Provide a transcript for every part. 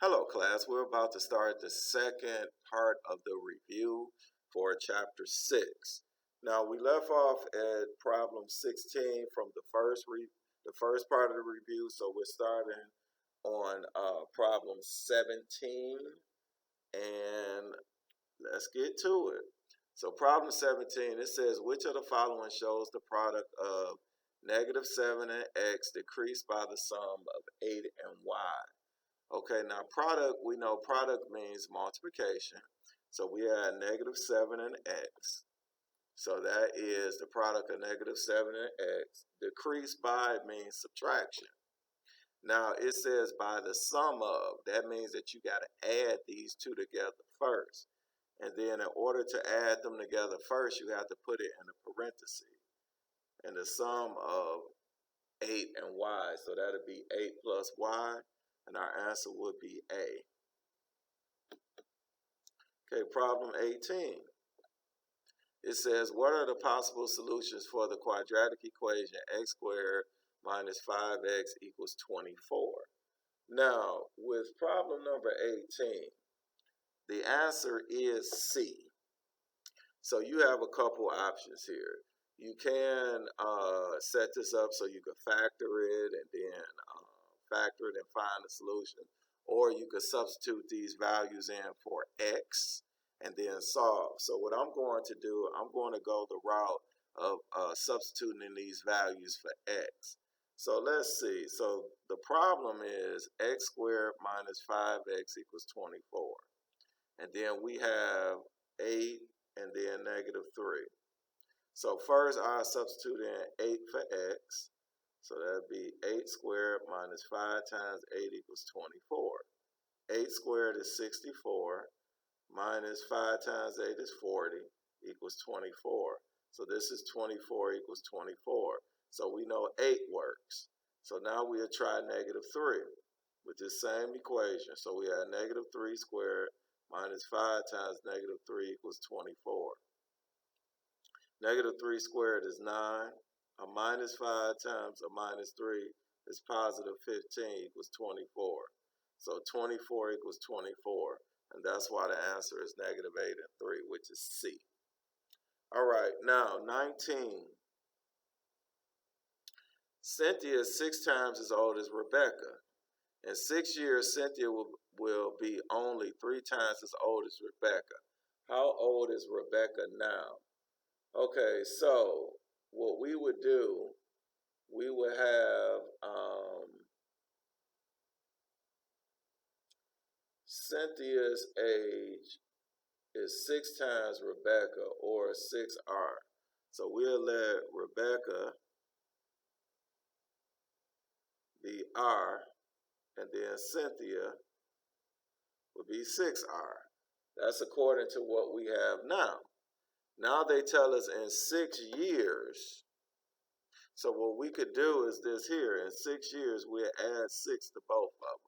Hello, class. We're about to start the second part of the review for chapter 6. Now, we left off at problem 16 from the first part of the review, so we're starting on problem 17, and let's get to it. So, problem 17, it says, which of the following shows the product of -7 and x decreased by the sum of 8 and y? Okay, now product, we know product means multiplication. So we add -7 and x. So that is the product of -7 and x. Decreased by means subtraction. Now it says by the sum of, that means that you got to add these two together first. And then in order to add them together first, you have to put it in a parenthesis. And the sum of 8 and y, so that would be 8 plus y, and our answer would be A. Okay, problem 18. It says, what are the possible solutions for the quadratic equation x squared minus 5x equals 24? Now, with problem number 18, the answer is C. So you have a couple options here. You can set this up so you can factor it and then factor it and find the solution. Or you could substitute these values in for x and then solve. So what I'm going to do, I'm going to go the route of substituting in these values for x. So let's see. So the problem is x squared minus 5x equals 24. And then we have 8 and then -3. So first I'll substitute in 8 for x. So that'd be 8 squared minus 5 times 8 equals 24. 8 squared is 64, minus 5 times 8 is 40, equals 24. So this is 24 equals 24. So we know 8 works. So now we'll try -3 with this same equation. So we have -3 squared minus 5 times -3 equals 24. -3 squared is 9. A minus 5 times a minus 3 is positive 15 equals 24. So 24 equals 24. And that's why the answer is -8 and 3, which is C. All right, now 19. Cynthia is 6 times as old as Rebecca. In 6 years, Cynthia will be only 3 times as old as Rebecca. How old is Rebecca now? Okay, so what we would do, we would have Cynthia's age is 6 times Rebecca, or 6R. So we'll let Rebecca be R, and then Cynthia would be 6R. That's according to what we have now. Now they tell us in 6 years. So what we could do is this here. In 6 years, we'll add 6 to both of them.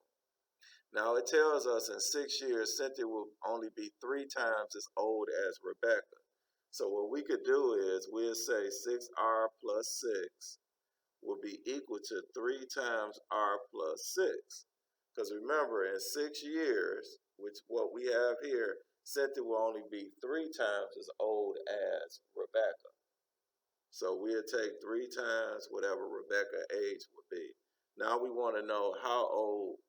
Now it tells us in 6 years, Cynthia will only be 3 times as old as Rebecca. So what we could do is we'll say 6R plus 6 will be equal to 3 times R plus 6. Because remember, in 6 years, which what we have here, Cynthia will only be 3 times as old as Rebecca. So we'll take 3 times whatever Rebecca's age would be. Now we want to know how old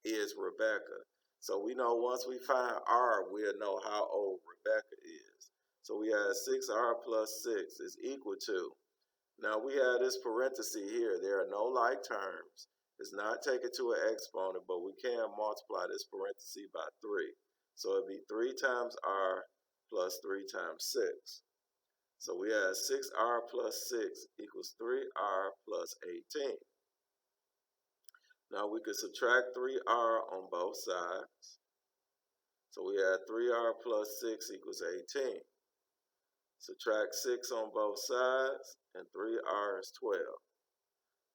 is Rebecca. So we know once we find R, we'll know how old Rebecca is. So we have 6R plus 6 is equal to, now we have this parenthesis here. There are no like terms. It's not taken to an exponent, but we can multiply this parenthesis by 3. So it'd be 3 times R plus 3 times 6. So we have 6R plus 6 equals 3R plus 18. Now we could subtract 3R on both sides. So we have 3R plus 6 equals 18. Subtract 6 on both sides, and 3R is 12.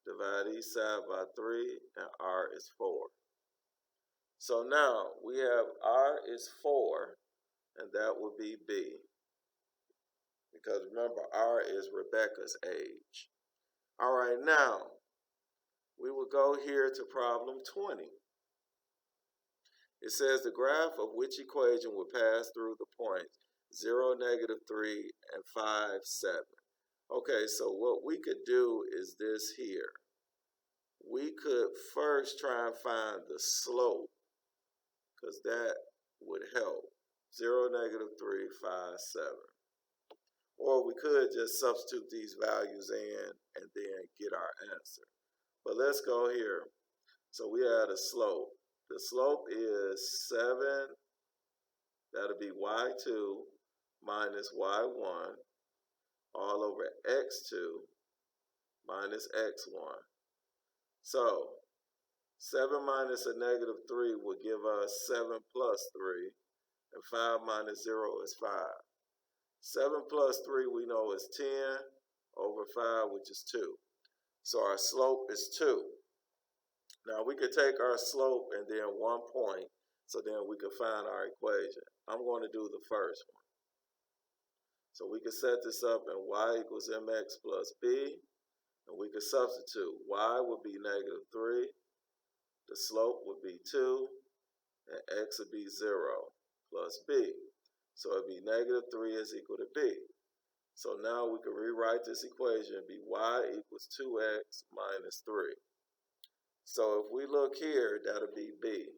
Divide each side by 3, and R is 4. So now we have R is 4, and that would be B. Because remember, R is Rebecca's age. All right, now we will go here to problem 20. It says the graph of which equation would pass through the points 0, -3, and 5, 7. Okay, so what we could do is this here. We could first try and find the slope, because that would help. 0, -3, 5, 7. Or we could just substitute these values in and then get our answer. But let's go here. So we had a slope. The slope is 7, that'll be y2 minus y1 all over x2 minus x1. So 7 minus a -3 will give us 7 plus 3, and 5 minus 0 is 5. 7 plus 3 we know is 10 over 5, which is 2. So our slope is 2. Now we could take our slope and then 1 point, so then we could find our equation. I'm going to do the first one. So we could set this up in y equals mx plus b, and we could substitute. Y would be -3, the slope would be 2, and x would be 0 plus b. So it'd be -3 is equal to b. So now we can rewrite this equation and be y equals 2x minus 3. So if we look here, that'll be b,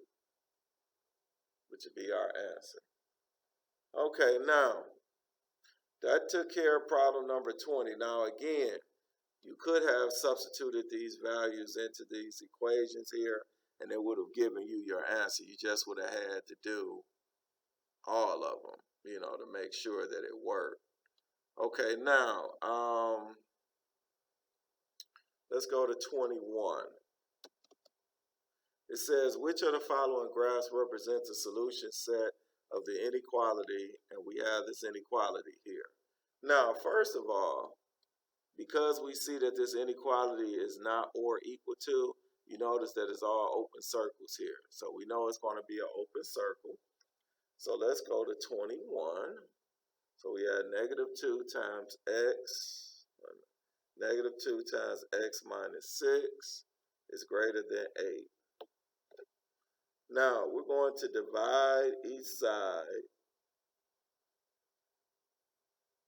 which would be our answer. Okay, now that took care of problem number 20. Now again, you could have substituted these values into these equations here, and it would have given you your answer. You just would have had to do all of them, to make sure that it worked. Okay, now let's go to 21. It says, which of the following graphs represents a solution set of the inequality, and we have this inequality here. Now, first of all, because we see that this inequality is not or equal to, you notice that it's all open circles here. So we know it's going to be an open circle. So let's go to 21. So we had -2 times x, -2 times x minus 6 is greater than 8. Now we're going to divide each side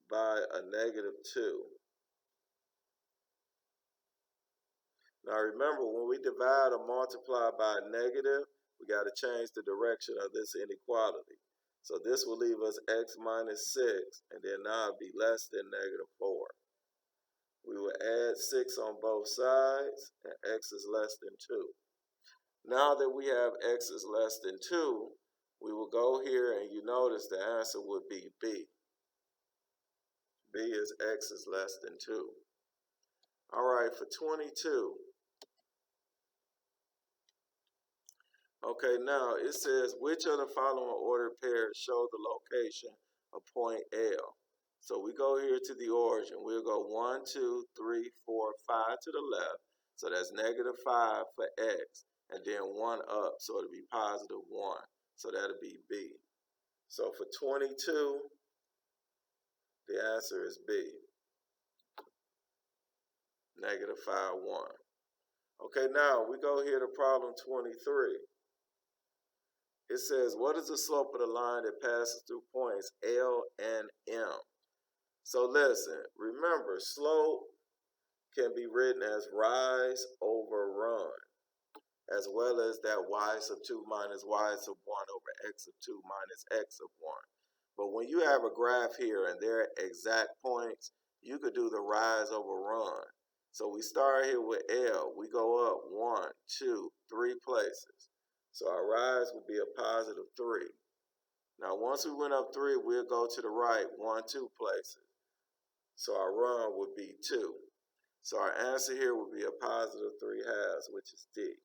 by a -2. Now remember, when we divide or multiply by a negative, we got to change the direction of this inequality. So this will leave us x minus 6, and then now it'll be less than -4. We will add 6 on both sides, and x is less than 2. Now that we have x is less than 2, we will go here, and you notice the answer would be b. b is x is less than 2. All right, for 22. Okay, now it says, which of the following ordered pairs show the location of point L? So we go here to the origin. We'll go 1, 2, 3, 4, 5 to the left. So that's -5 for x, and then 1 up, so it'll be +1. So that'll be b. So for 22, the answer is b. -5, 1. Okay, now we go here to problem 23. It says, what is the slope of the line that passes through points L and M? So listen, remember, slope can be written as rise over run, as well as that y sub 2 minus y sub 1 over x sub 2 minus x sub 1. But when you have a graph here and they're exact points, you could do the rise over run. So we start here with L. We go up 1, 2, 3 places. So our rise would be a +3. Now once we went up 3, we'll go to the right 1, 2 places. So our run would be 2. So our answer here would be a +3/2, which is D.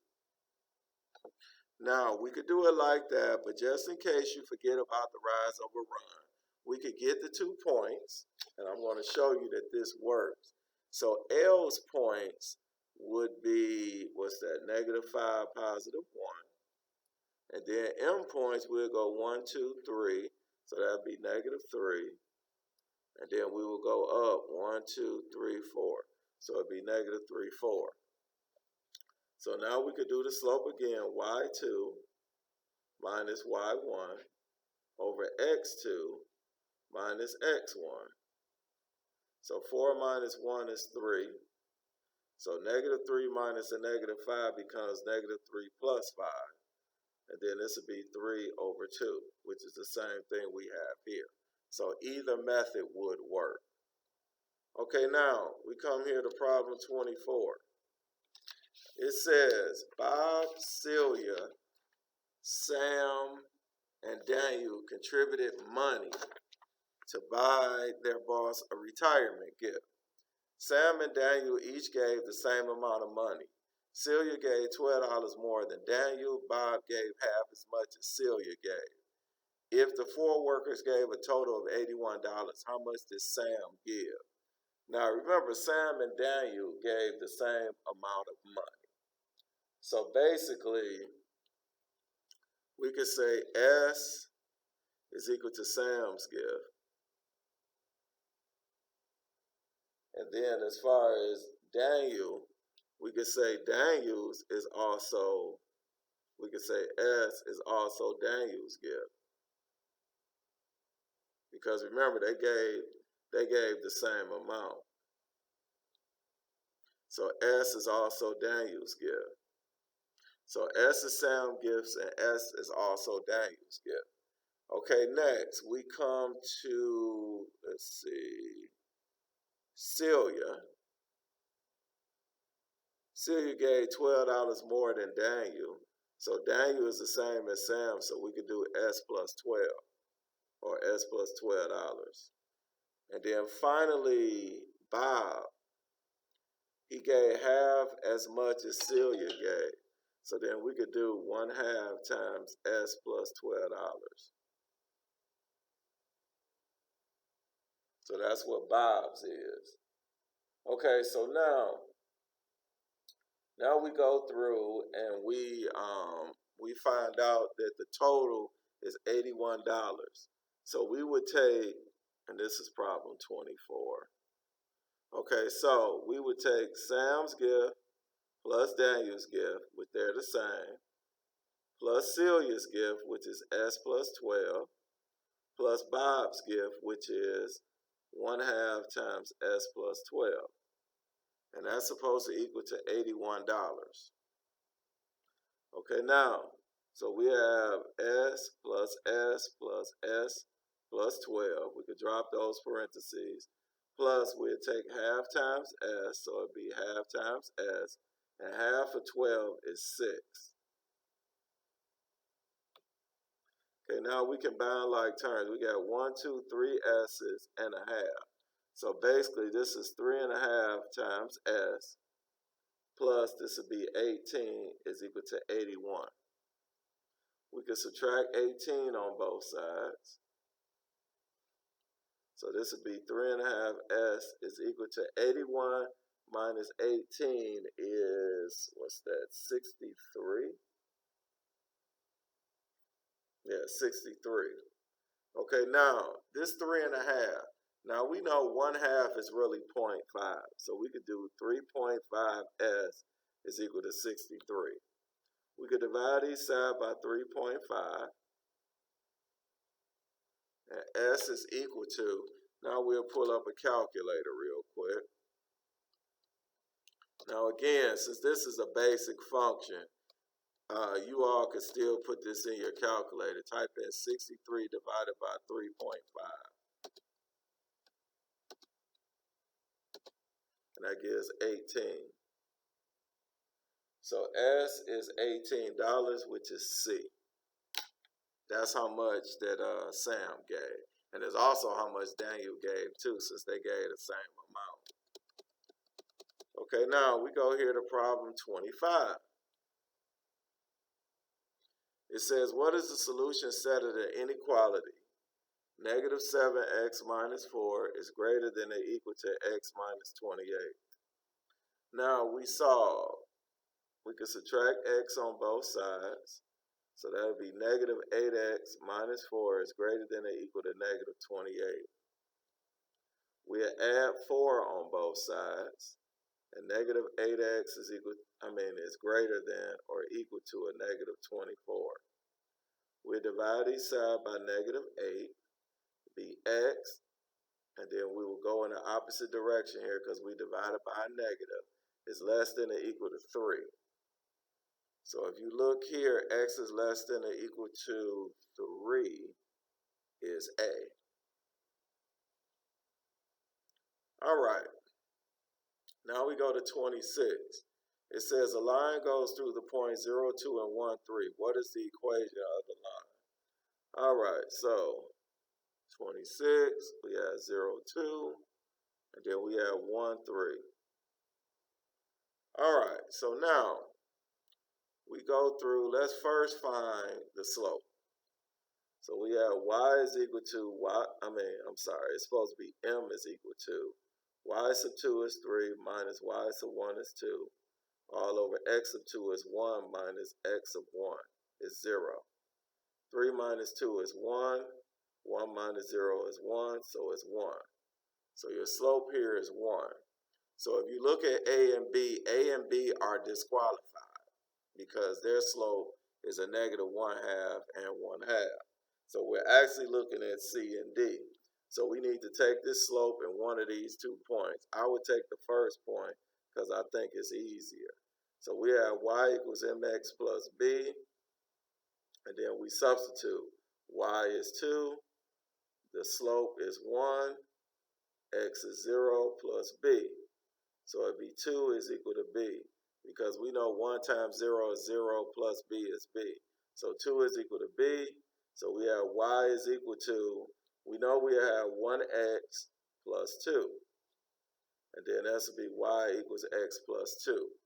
Now we could do it like that, but just in case you forget about the rise over run, we could get the 2 points, and I'm going to show you that this works. So L's points would be, what's that, -5, +1. And then M points, we'll go 1, 2, 3. So that'd be -3. And then we will go up 1, 2, 3, 4. So it'd be -3, 4. So now we could do the slope again, y2 minus y1 over x2 minus x1. So 4 minus 1 is 3. So negative 3 minus a negative 5 becomes negative 3 plus 5. And then this would be 3 over 2, which is the same thing we have here. So either method would work. Okay, now we come here to problem 24. It says Bob, Celia, Sam, and Daniel contributed money to buy their boss a retirement gift. Sam and Daniel each gave the same amount of money. Celia gave $12 more than Daniel. Bob gave half as much as Celia gave. If the four workers gave a total of $81, how much did Sam give? Now remember, Sam and Daniel gave the same amount of money. So basically, we could say S is equal to Sam's gift. And then as far as Daniel, we could say Daniel's is also, we could say S is also Daniel's gift. Because remember, they gave the same amount. So S is also Daniel's gift. So S is Sam's gifts and S is also Daniel's gift. Okay, next we come to, let's see, Celia. Celia gave $12 more than Daniel. So Daniel is the same as Sam, so we could do S plus 12 or S plus $12. And then finally, Bob, he gave half as much as Celia gave. So then we could do 1/2 times S plus $12. So that's what Bob's is. Okay, so now we go through and we find out that the total is $81. So we would take, and this is problem 24. Okay, so we would take Sam's gift plus Daniel's gift, which they're the same, plus Celia's gift, which is S plus 12, plus Bob's gift, which is 1/2 times S plus 12. And that's supposed to equal to $81. Okay, now, so we have S plus S plus S plus 12. We could drop those parentheses. Plus, we'd take 1/2 times S, so it'd be 1/2 times S. And 1/2 of 12 is 6. Okay, now we combine like terms. We got 1, 2, 3 S's and a half. So basically, this is 3.5 times S, plus this would be 18 is equal to 81. We can subtract 18 on both sides. So this would be 3.5 S is equal to 81 minus 18 is, what's that, 63? Yeah, 63. Okay, now, this 3.5. Now, we know 1/2 is really 0.5. So we could do 3.5 S is equal to 63. We could divide each side by 3.5. And S is equal to, now we'll pull up a calculator real quick. Now again, since this is a basic function, you all could still put this in your calculator. Type in 63 divided by 3.5. And that gives 18. So S is $18, which is C. That's how much that Sam gave. And it's also how much Daniel gave too, since they gave the same amount. Okay, now we go here to problem 25. It says, what is the solution set of the inequality? Negative 7x minus 4 is greater than or equal to x minus 28. Now we solve. We can subtract x on both sides. So that would be negative 8x minus 4 is greater than or equal to negative 28. We'll add 4 on both sides. And negative 8x is greater than or equal to a negative 24. We divide each side by -8, be x, and then we will go in the opposite direction here because we divided by a negative, is less than or equal to 3. So if you look here, x is less than or equal to 3 is A. All right, now we go to 26. It says a line goes through the points 0, 2, and 1, 3. What is the equation of the line? All right, so 26, we have 0, 2, and then we have 1, 3. All right, so now we go through, let's first find the slope. So we have y is equal to it's supposed to be m is equal to y sub 2 is 3 minus y sub 1 is 2 all over x sub 2 is 1 minus x sub 1 is 0. 3 minus 2 is 1. 1 minus 0 is 1, so it's 1. So your slope here is 1. So if you look at A and B are disqualified because their slope is a -1/2 and 1/2. So we're actually looking at C and D. So we need to take this slope in one of these 2 points. I would take the first point because I think it's easier. So we have y equals mx plus b, and then we substitute. Y is 2, the slope is 1, x is 0 plus b. So it'd be 2 is equal to b, because we know 1 times 0 is 0 plus b is b. So 2 is equal to b. So we have y is equal to, we know we have 1x plus 2. And then that's will be y equals x plus 2.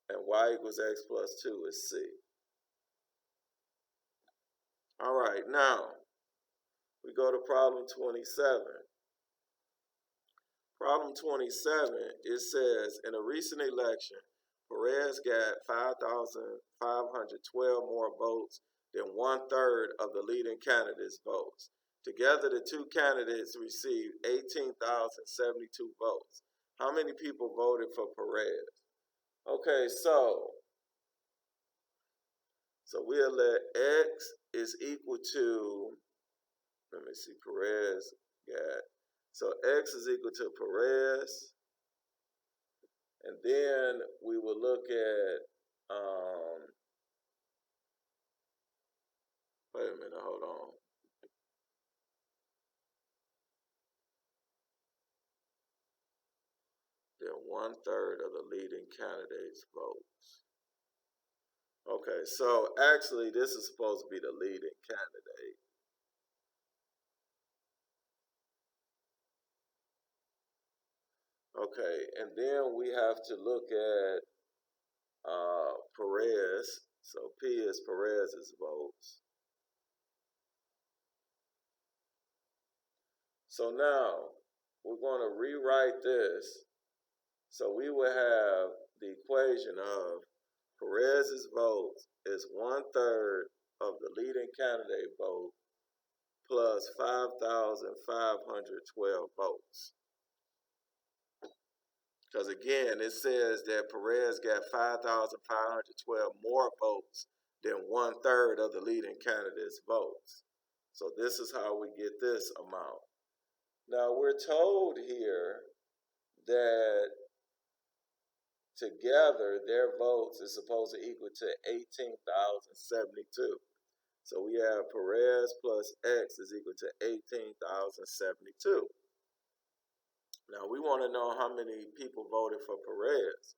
And y equals x plus 2 is C. All right, now we go to problem 27. Problem 27, it says, in a recent election, Perez got 5,512 more votes than 1/3 of the leading candidate's votes. Together, the two candidates received 18,072 votes. How many people voted for Perez? Okay, so we'll let x is equal to, let me see, Perez got, so x is equal to Perez, and then we will look at, wait a minute, hold on. Then 1/3 of the leading candidate's votes. Okay, so actually this is supposed to be the leading candidate. Okay, and then we have to look at Perez. So P is Perez's votes. So now we're going to rewrite this. So we will have the equation of Perez's votes is 1/3 of the leading candidate vote plus 5,512 votes. Because again, it says that Perez got 5,512 more votes than 1/3 of the leading candidate's votes. So this is how we get this amount. Now we're told here that together their votes is supposed to equal to 18,072. So we have Perez plus X is equal to 18,072. Now we want to know how many people voted for Perez.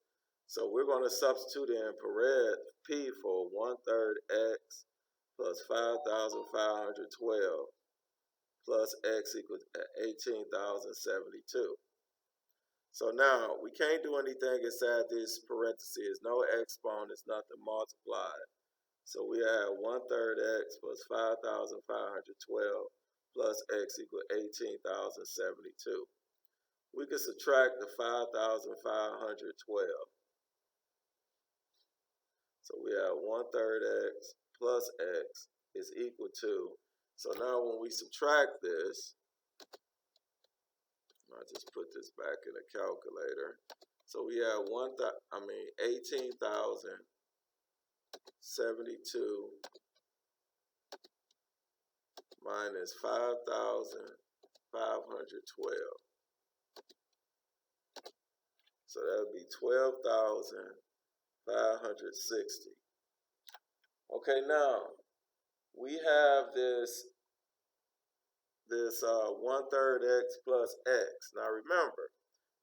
So we're going to substitute in Perez P for 1/3 X plus 5,512 plus X equals 18,072. So now we can't do anything inside this parentheses. No exponents, nothing multiplied. So we have 1/3 X plus 5,512 plus X equals 18,072. We can subtract the 5,512. So we have 1/3 X plus X is equal to, so now when we subtract this, I'll just put this back in a calculator. So we have 18,072 minus 5,512. So that would be 12,560. Okay, now we have this 1/3 x plus x. Now remember,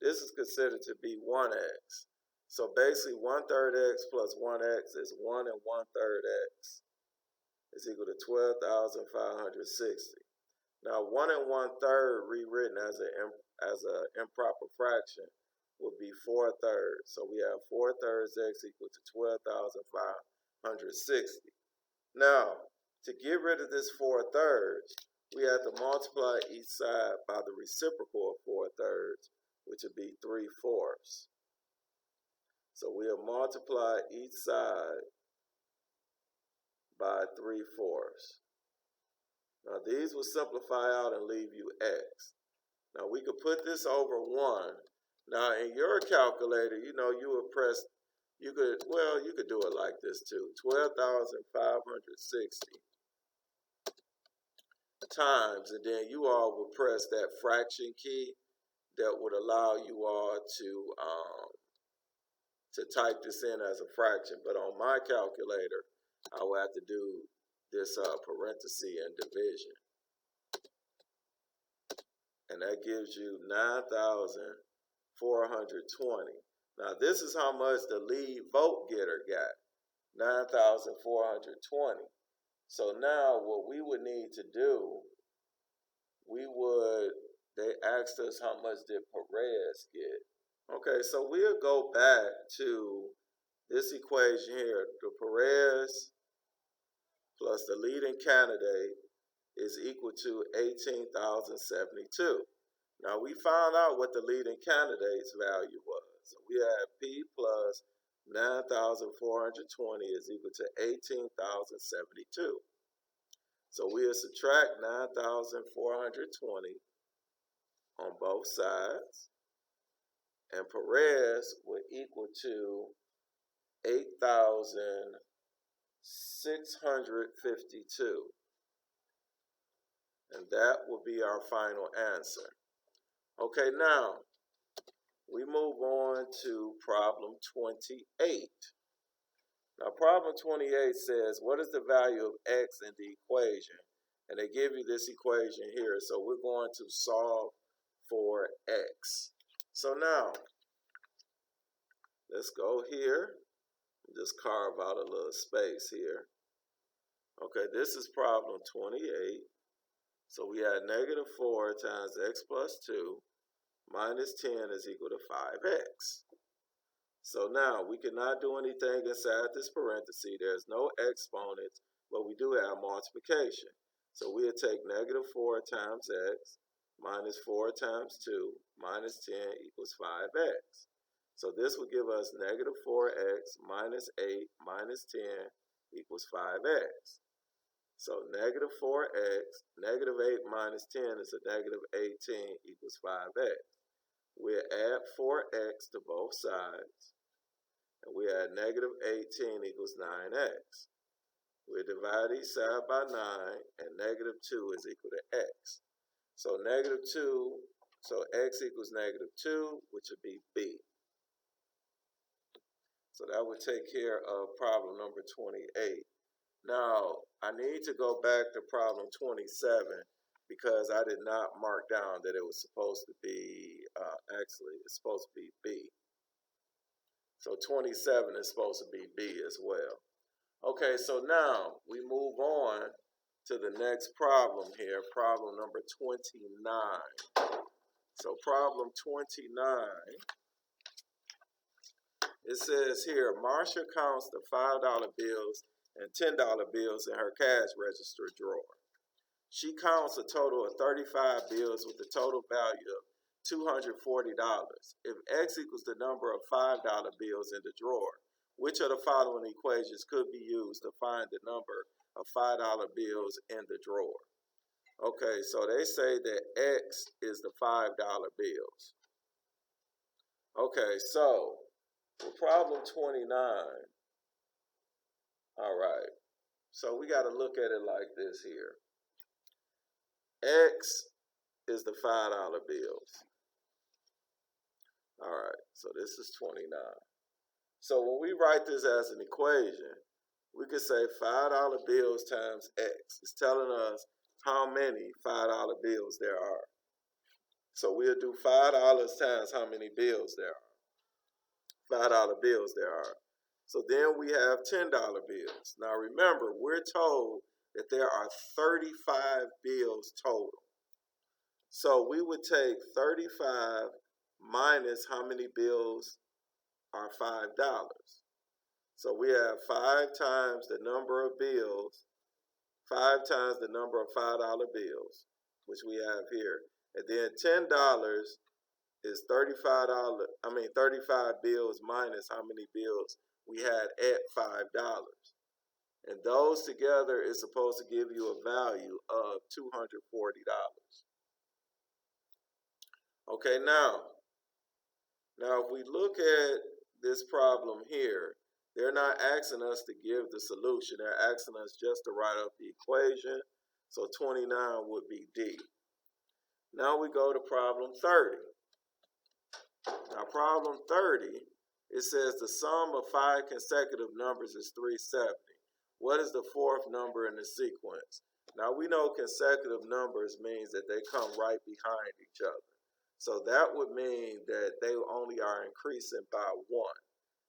this is considered to be 1x. So basically 1/3 x plus 1x is 1 1/3 x is equal to 12,560. Now 1 1/3 rewritten as an improper fraction would be 4/3. So we have 4/3 x equal to 12,560. Now, to get rid of this 4/3, we have to multiply each side by the reciprocal of 4/3, which would be 3/4. So we'll multiply each side by 3/4. Now these will simplify out and leave you x. Now we could put this over 1. Now in your calculator, you would press, you could do it like this too. 12,560 times, and then you all would press that fraction key that would allow you all to type this in as a fraction. But on my calculator, I will have to do this parenthesis and division. And that gives you 9,420. Now this is how much the lead vote getter got, 9,420. So now what we would need to do, they asked us how much did Perez get. Okay, so we'll go back to this equation here. The Perez plus the leading candidate is equal to 18,072. Now we found out what the leading candidate's value was. So we have P plus 9,420 is equal to 18,072. So we'll subtract 9,420 on both sides, and Perez would equal to 8,652. And that will be our final answer. Okay, now we move on to problem 28. Now problem 28 says, what is the value of x in the equation? And they give you this equation here. So we're going to solve for x. So now, let's go here. Just carve out a little space here. Okay, this is problem 28. So we had -4 times x plus 2 minus 10 is equal to 5x. So now we cannot do anything inside this parenthesis. There's no exponents, but we do have multiplication. So we'll take -4 times x minus 4 times 2 minus 10 equals 5x. So this will give us -4x minus 8 minus 10 equals 5x. So -4x, -8 minus 10 is a -18 equals 5x. We'll add 4x to both sides, and we add -18 equals 9x. We'll divide each side by 9, and -2 is equal to x. So -2, so x equals -2, which would be b. So that would take care of problem number 28. Now, I need to go back to problem 27 because I did not mark down that it was supposed to be, actually, it's supposed to be B. So 27 is supposed to be B as well. Okay, so now we move on to the next problem here, problem number 29. So problem 29, it says here, Marsha counts the $5 bills and $10 bills in her cash register drawer. She counts a total of 35 bills with a total value of $240. If x equals the number of $5 bills in the drawer, which of the following equations could be used to find the number of $5 bills in the drawer? Okay, so they say that x is the $5 bills. Okay, so for problem 29, all right, so we got to look at it like this here. X is the $5 bills. All right, so this is 29. So when we write this as an equation, we could say $5 bills times X. It's telling us how many $5 bills there are. So we'll do $5 times how many bills there are. $5 bills there are. So then we have $10 bills. Now remember, we're told that there are 35 bills total. So we would take 35 minus how many bills are $5. So we have 5 times the number of bills, 5 times the number of $5 bills, which we have here. And then $10 is 35 bills minus how many bills we had at $5. And those together is supposed to give you a value of $240. Okay, now if we look at this problem here, they're not asking us to give the solution. They're asking us just to write up the equation. So 29 would be D. Now we go to problem 30. Now problem 30, it says the sum of 5 consecutive numbers is 370. What is the fourth number in the sequence? Now we know consecutive numbers means that they come right behind each other. So that would mean that they only are increasing by 1.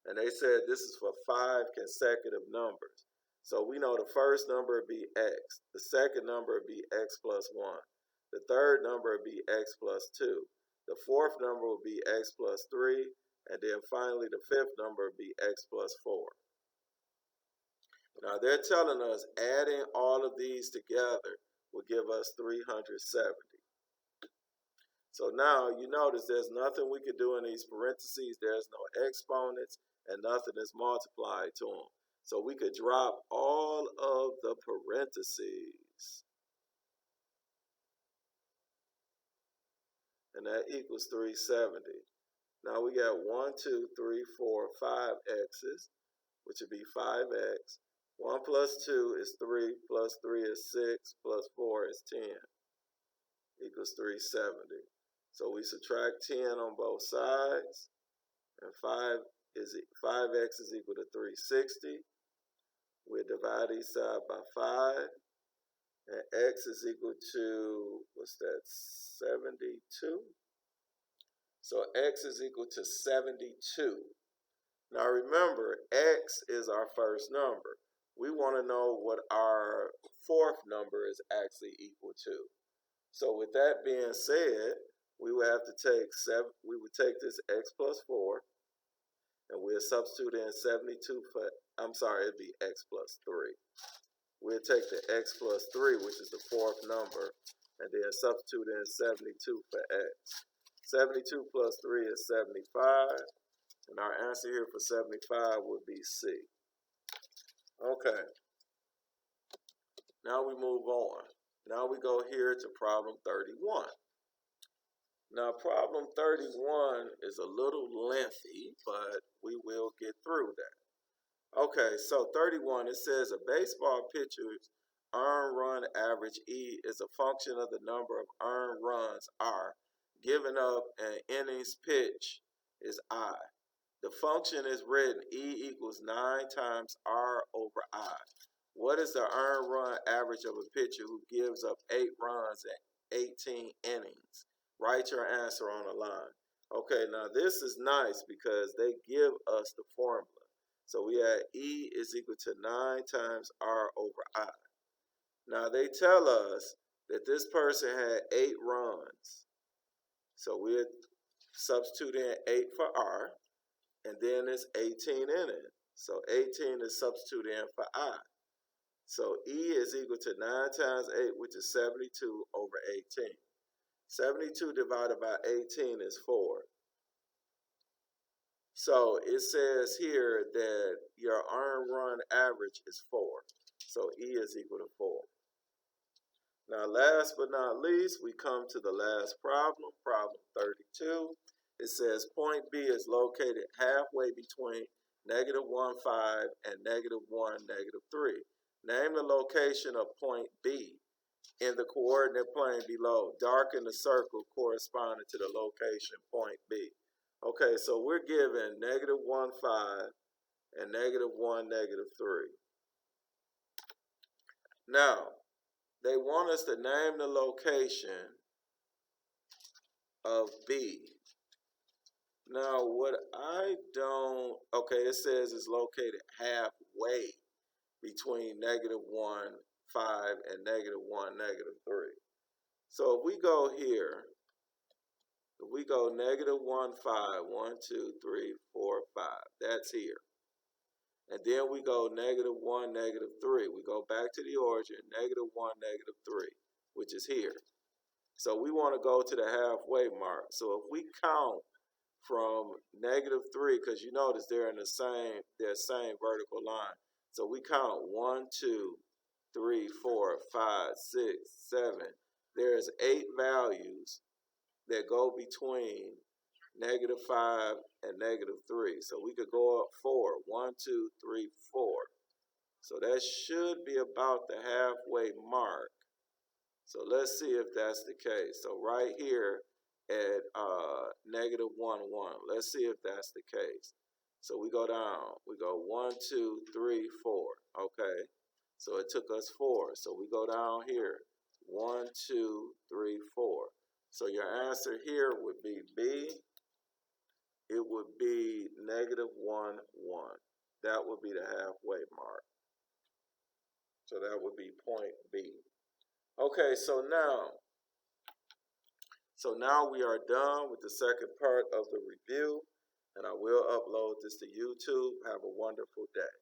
And they said this is for 5 consecutive numbers. So we know the first number would be x. The second number would be x plus 1. The third number would be x plus 2. The fourth number would be x plus 3. And then finally the fifth number would be x plus 4. Now they're telling us adding all of these together will give us 370. So now you notice there's nothing we could do in these parentheses. There's no exponents and nothing is multiplied to them. So we could drop all of the parentheses. And that equals 370. Now we got 1, 2, 3, 4, 5 x's, which would be 5x. 1 plus 2 is 3, plus 3 is 6, plus 4 is 10, equals 370. So we subtract 10 on both sides, and 5x is equal to 360. We divide each side by 5, and x is equal to, what's that, 72? So x is equal to 72. Now remember, x is our first number. We want to know what our fourth number is actually equal to. So with that being said, we would have to take this x plus 4, and we'll substitute in 72 for, it'd be x plus 3. We'll take the x plus 3, which is the fourth number, and then substitute in 72 for x. 72 plus 3 is 75, and our answer here for 75 would be C. Okay, now we move on. Now we go here to problem 31. Now problem 31 is a little lengthy, but we will get through that. Okay, so 31, it says a baseball pitcher's earned run average E is a function of the number of earned runs R. Given up an innings pitch is I. The function is written E equals 9 times R over I. What is the earned run average of a pitcher who gives up 8 runs in 18 innings? Write your answer on the line. Okay, now this is nice because they give us the formula. So we have E is equal to 9 times R over I. Now they tell us that this person had 8 runs. So we'll substitute in 8 for R, and then it's 18 innings. So 18 is substituted in for I. So E is equal to 9 times 8, which is 72 over 18. 72 divided by 18 is 4. So it says here that your earned run average is 4. So E is equal to 4. Now last but not least, we come to the last problem, problem 32. It says point B is located halfway between -1, 5 and -1, -3. Name the location of point B. in the coordinate plane below. Darken the circle corresponding to the location point B. Okay, so we're given -1, 5 and -1, -3. Now, they want us to name the location of B. Now, what I don't, okay, it says it's located halfway between -1, 5 and -1, -3. So if we go here, if we go -1, 5, 1, 2, 3, 4, 5, that's here. And then we go -1, -3. We go back to the origin, -1, -3, which is here. So we want to go to the halfway mark. So if we count from -3, because you notice they're in the same vertical line. So we count 1, 2, 3, 4, 5, 6, 7. There's 8 values that go between -5 and -3. So we could go up 4. 1, 2, 3, 4. So that should be about the halfway mark. So let's see if that's the case. So right here at -1, 1. Let's see if that's the case. So we go down. We go 1, 2, 3, 4. Okay. So it took us 4. So we go down here. 1, 2, 3, 4. So your answer here would be B. It would be -1, 1. That would be the halfway mark. So that would be point B. Okay, so now we are done with the second part of the review, and I will upload this to YouTube. Have a wonderful day.